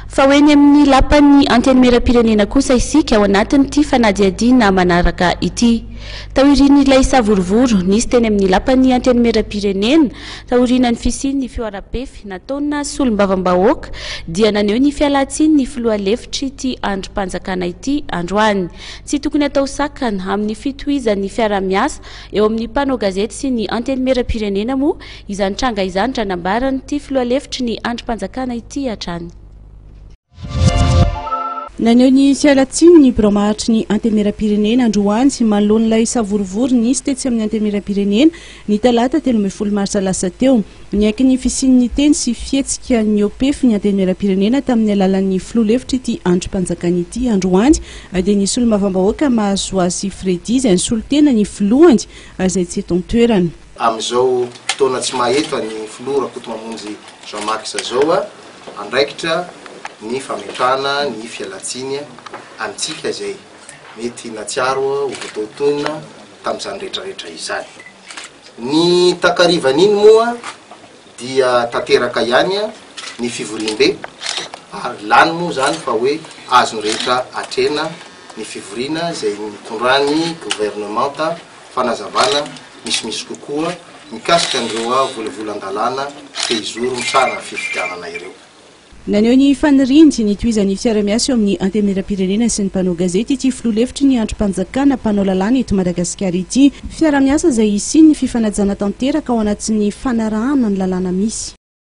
fa hoeny amin'ny lapan'ny antenimierampirenena kosa isika ao anatin'ity fanadiadiana manaraka ity. Taorian'ilay savorovoro nisy teny amin'ny lapan'ny antenimierampirenena taorian'ny fisian'ny fihoaram-pefy nataona solombavambahoaka dia naneho ny fialan-tsininy filoha lefitr'ity andrim-panjakana ity androany. Tsy tokony hatao sakana amin'ny fitohizan'ny fiaraha-miasa eo amin'ny mpanao gazety sy ny antenimierampirenena moa izany tranga izany tranambaran'ity filoha lefitry ny andrim-panjakana ity hatrany. Naneho ny fialan-tsiny ny biraomahatry ny antenimierampirenena androany sy manoloan'ilay savorovoro nisy tetsy amin'ny antenimierampirenena ny talata 13 marsa lasa teo. Niaiky ny fisian'ny teny sy fihetsika pefy ny antenimierampirenena tamin'ny alalan'ny filoha lefitr'ity andrim-panjakana ity androany dia ny solombavambahoaka mahazo azy Fredy izay nisolo tena ny filohany izay tsy eto an-toerana. Amin'izao fotoana tsy maheto ny filoha rakoto mamonjy Jean-Marc zao andraikitra ny fametrahana ny fialan-tsiny amintsika izay mety natsiaro ho voatoatonina tamin'izany rehetrarehetra izany. Ny takarivan'iny moa dia tanteraka ihany ny fivoriam-be ary lany moa zany fa hoe azony rehetra atrena ny fivoriana izay mitondran'ny gouvernementa fanazavana misimisy kokoa mikasika an'ireo volavolan-dalàna tehizoro misarana fifidianana ireo. Naneho ny fanirindry ny tohizan'ny fiaraha-miasa eo amin'ny antenimierampirenena sy ny mpanao gazety ity filoha lefitry ny andrim-panjakana mpanao lalàna eto Madagasikara ity fiaraha-miasa izay isiny ny fifanajana tanteraka ao anatin'ny fanarahana ny lalàna misy.